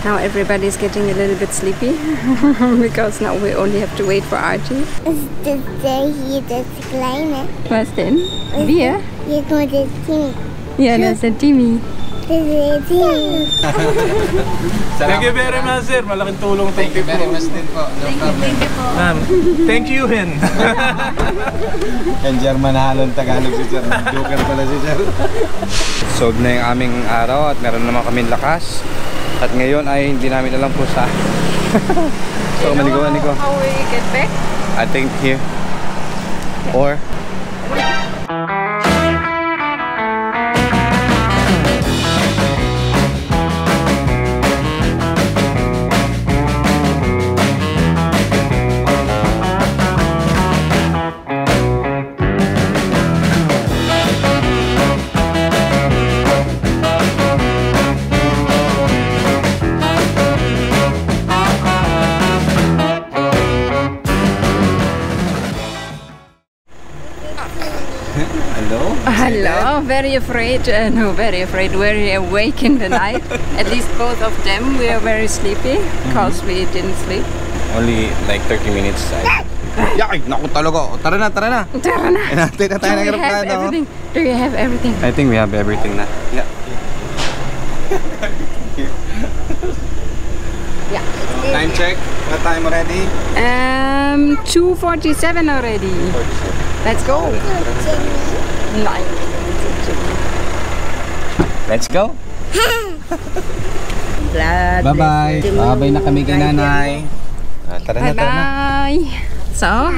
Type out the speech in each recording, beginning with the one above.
Now everybody's getting a little bit sleepy because now we only have to wait for Archie. Das hier, das kleine. Was denn? Wir? Hier kommt das Timmy. Ja, das ist der Timmy. Das ist Timmy. Thank you very much, sir. Malaking tulong. Thank you very much din po. No problem. Ma'am, thank you, Hen. And German halon Tagalog si sir. Joker pala si sir. Solve na yung aming araw at meron naman kaming lakas. At ngayon ay hindi namin alam po sa so maligawan ko. How will you get back? I think here or Hello, very afraid, no, very afraid, very awake in the night. At least both of them, we are very sleepy because we didn't sleep. only like 30 minutes. Ay, naku talaga. Tara na, tara na. Tara na. Natin na tayo ng aeroplano. Do you have everything? I think we have everything na. Yeah. Yeah. Time check. What time already? 2:47 already. 47. Let's go. 9. Let's go. Bye-bye. Bye-bye na kami kay nanay. Tara na, tara na. Bye-bye. So,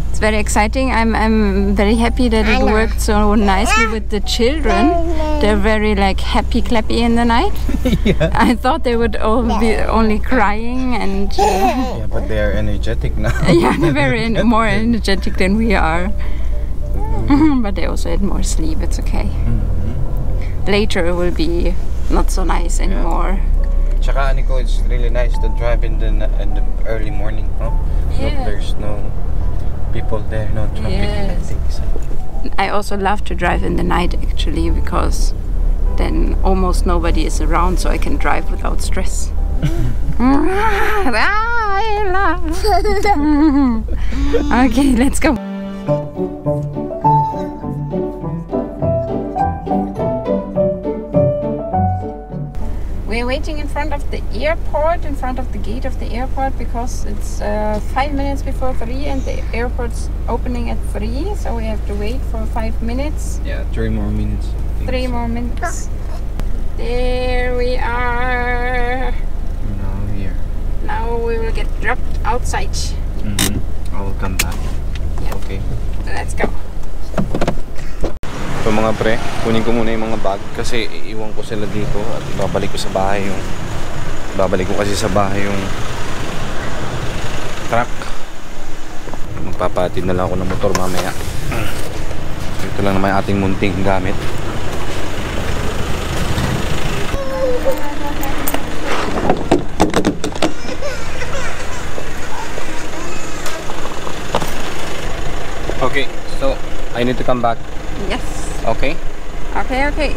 it's very exciting. I'm very happy that it worked so nicely with the children. They're very like happy clappy in the night. Yeah. I thought they would all be only crying and Yeah, but they are energetic now. yeah, they're very more energetic than we are. But they also had more sleep. It's okay. Later it will be not so nice anymore. Tsaka Nico, it's really nice to drive in the early morning, no? Yeah. Look, there's no people there, no traffic and Yes. things. I also love to drive in the night actually because then almost nobody is around, so I can drive without stress. Okay, let's go. We're waiting in front of the airport, in front of the gate of the airport, because it's 5 minutes before 3 and the airport's opening at 3, so we have to wait for 5 minutes. Yeah, 3 more minutes. 3 more minutes. There we are. Now here. Now we will get dropped outside. I will come back. Yeah. Okay. Let's go. So mga pre, kunin ko muna yung mga bag kasi iiwan ko sila dito at babalik ko sa bahay yung truck. Magpapatid na lang ako ng motor mamaya. Ito lang naman yung ating munting gamit. Okay, so I need to come back. Yes. Okay? Okay.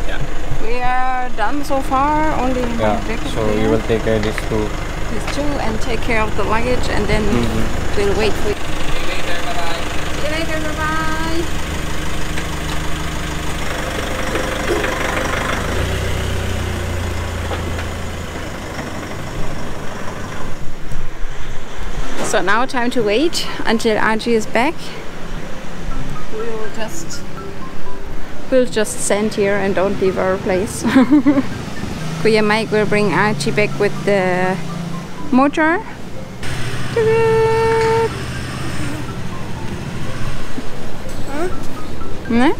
Yeah. We are done so far. Only Yeah. one jacket So there. you will take care of these two. These two and take care of the luggage, and then we'll wait for you. See you later. Bye-bye. See you later. Bye-bye. So now time to wait until Archie is back. We'll just stand here and don't leave our place. Kuya Mike will bring Archie back with the motor. Hmm?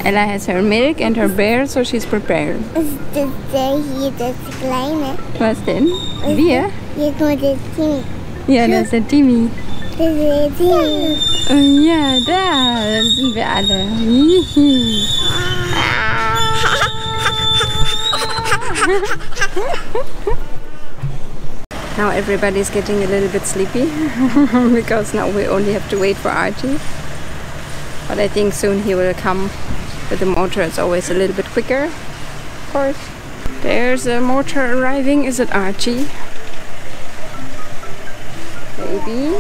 Ella has her milk and her bear, so she's prepared. Das hier, das kleine. Was denn? Wir? Hier kommt das Timmy. Ja, das ist der Timmy. Das ist Timmy. Oh ja, da sind wir alle. Hihi. Now everybody's getting a little bit sleepy because now we only have to wait for Archie. But I think soon he will come with the motor. It's always a little bit quicker, of course. There's a motor arriving. Is it Archie? Baby.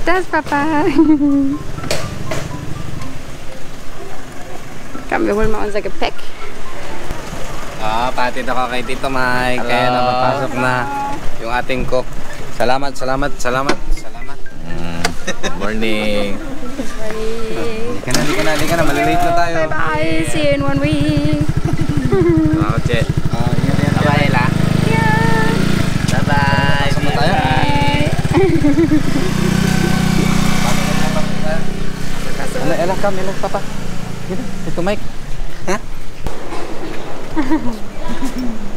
That's Papa. Komm, wir holen mal unser Gepäck. Patid ako kay Tito Mike. Kaya napapasok na yung ating cook. Salamat. Morning. Halika na. Malilate na tayo. Bye-bye. See you in 1 week. Salamat, Che. Bye-bye, La. Yeah. Bye-bye. Sama tayo. Ella, come, Papa. Tito Mike.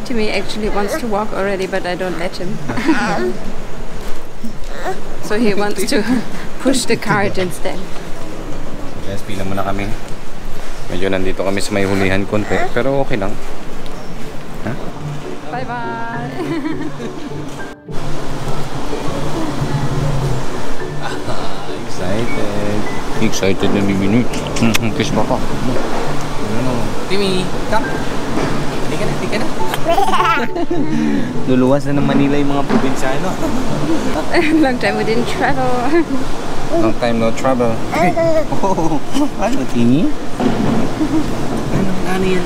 Timmy actually wants to walk already, but I don't let him. So he wants to push the cart instead. Yes, pila muna kami. Medyo nandito kami sa may hulihan konti, pero okay lang. Bye-bye. Excited na bibini. Kiss Papa. Timmy, come. Hindi ka na. Luluwas na ng Manila yung mga probinsyano. Long time we didn't travel. Long time no travel. Ano, Timmy? Ano yan?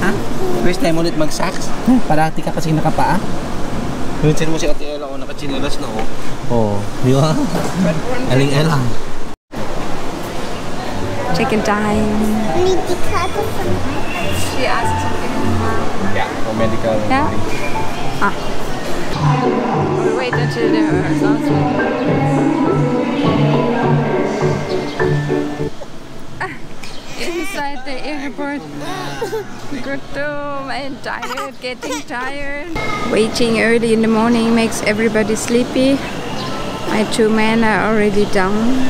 Ha? First time ulit mag-socks? Parati ka kasi nakapaa? Pinsin mo si Ate Ella, nakachinelas na di ba? Aling Ella. Chicken time. She asked something. Yeah, for medical. Yeah? We'll wait until the sounds. Inside the airport. Gutom and tired, getting tired. Waiting early in the morning makes everybody sleepy. My 2 men are already down.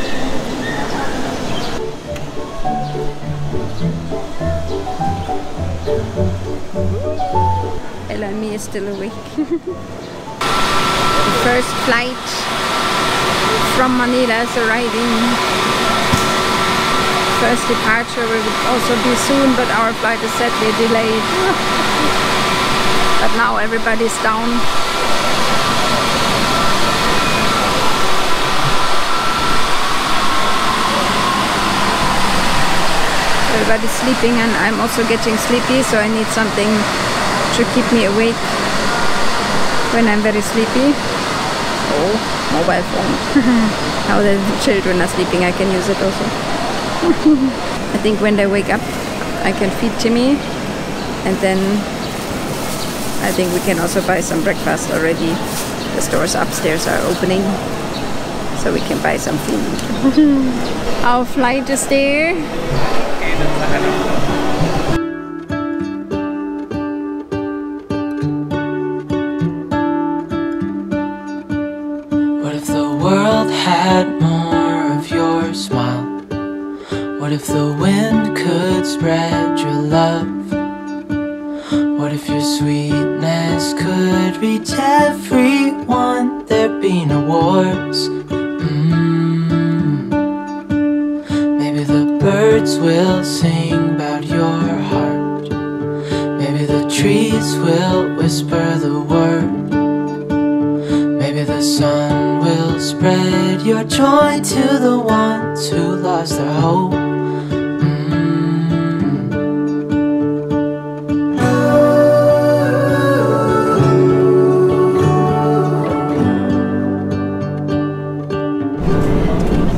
Ella and me is still awake. The first flight from Manila is arriving. First departure will also be soon, but our flight is sadly delayed. But now everybody's down. Everybody's sleeping and I'm also getting sleepy, so I need something to keep me awake when I'm very sleepy. Oh, mobile phone. Now that the children are sleeping, I can use it also. I think when they wake up, I can feed Timmy, and then I think we can also buy some breakfast already. The stores upstairs are opening, so we can buy some food. Our flight is there. What if the world had more of your smile? What if the wind could spread your love? What if your sweetness could reach everyone? There'd be no wars. Maybe the birds will sing about your heart. Maybe the trees will whisper the word. Maybe the sun will spread your joy to the ones who lost their hope.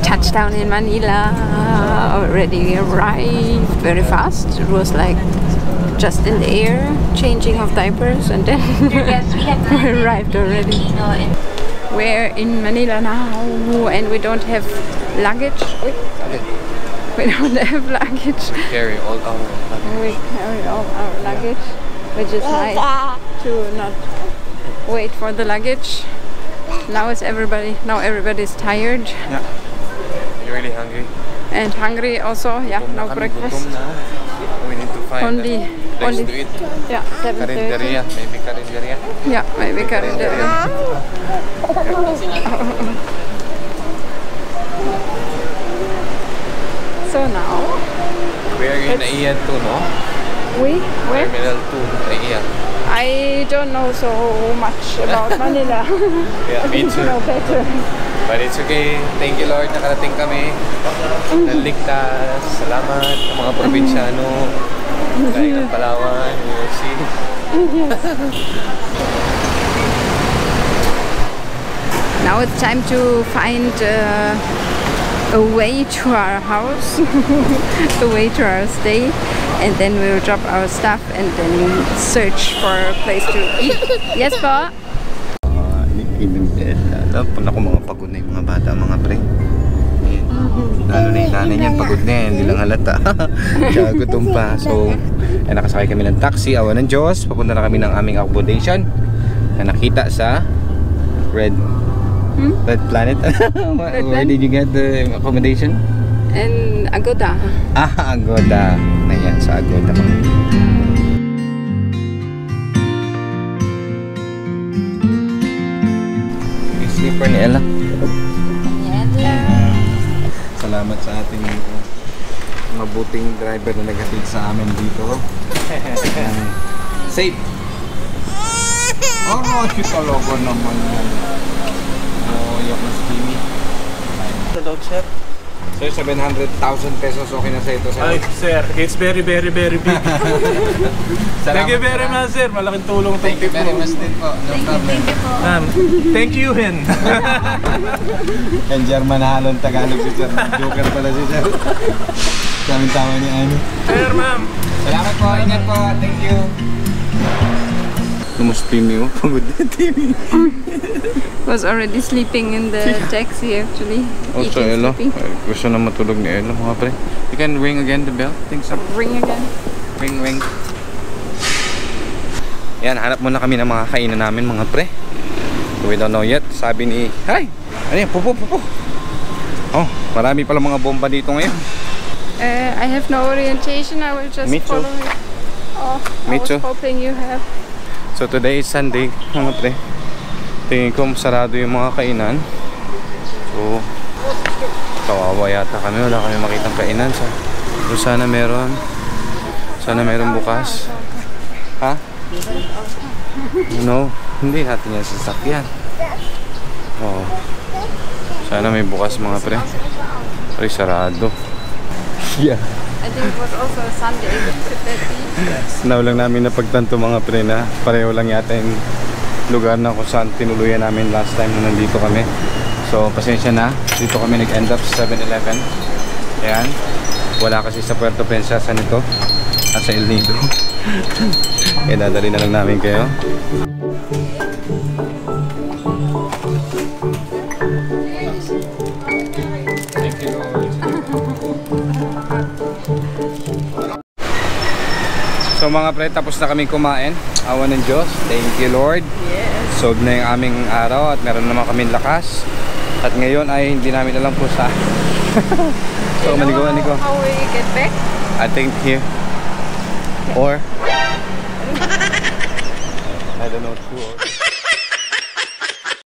Touchdown in Manila, already arrived very fast. It was like just in the air, changing of diapers, and then we arrived already. We're in Manila now, and we don't have luggage. We don't have luggage. We carry all our luggage. We carry all our luggage, which is nice to not wait for the luggage. Now everybody's tired. Yeah. You're really hungry? And hungry also, yeah, no breakfast. We need to find Only place to eat. Yeah, 7:30. Karinderia, maybe karinderia. Yeah, maybe karinderia. So now We We're in Naiya too, no? We? Where? Terminal 2, Naiya. I don't know so much about Manila. Yeah, me too. know better. But it's okay. Thank you, Lord. Nakarating kami. Naligtas. Salamat sa mga probinsyano. Dahil ng Palawan. We'll see. Now it's time to find a way to our house, a way to our stay, and then we'll drop our stuff and then search for a place to eat. Yes, po? Naku, mga pagod na yung mga bata, mga pre. Lalo na yung nanay niyan, pagod na yan, hindi lang halata. Kaya gutom pa. So, nakasakay kami ng taxi, awa ng Diyos. Papunta na kami ng aming accommodation na nakita sa Red Planet. Where did you get the accommodation? In Agoda. Agoda. Ayan, sa Agoda. Sleeper ni Ella. Salamat sa ating mabuting driver na naghatid sa amin dito. Safe! Oh, cute talaga naman yan. Oh, yung steamy. Hello, sir. So, 700,000 pesos okay na sa ito, sir? Ay, sir, it's very big. Thank you very much, sir. Malaking tulong. Thank you very much din po. No problem. Ma'am, thank you, Hen. And German halon Tagalog si sir. Joker pala si sir. Tama ni Ani. Sir, ma'am. Salamat po. Ingat po. Thank you. Lumus Timmy mo. Pagod na Timmy. Was already sleeping in the taxi actually. Also, Ella. Gusto na matulog ni Ella, mga pre. You can ring again the bell. Think so. Ring again. Ring. Yan, hanap muna kami ng mga kainan namin, mga pre. So we don't know yet. Sabi ni, hi! Ano yan? Pupo. Oh, marami pala mga bomba dito ngayon. I have no orientation. I will just Me too. follow it. Oh, Me I was too. hoping you have. So today is Sunday, mga pre. Tingin ko sarado yung mga kainan. So, kawawa yata kami. Wala kami makitang kainan. So sana meron. Sana meron bukas. Ha? No, hindi natin yan sasakyan. Oh. Sana may bukas, mga pre. Pero sarado. Yeah. I think it was also a Sunday. Could that be? Now lang namin napagtanto, mga pre, na pareho lang yata yung lugar na kung saan tinuluyan namin last time na nandito kami. So pasensya na. Dito kami nag-end up sa 7-Eleven. Ayan. Wala kasi sa Puerto Princesa nito. At sa El Nido. Kaya dadali na lang namin kayo. Thank you, Lord. So mga pre, tapos na kami kumain. Awa ng Diyos. Thank you, Lord. Yes. Solve na yung aming araw at meron naman kaming lakas. At ngayon ay hindi namin alam po sa so maligawan ko. How will you get back? I think here. Or I don't know, 2 or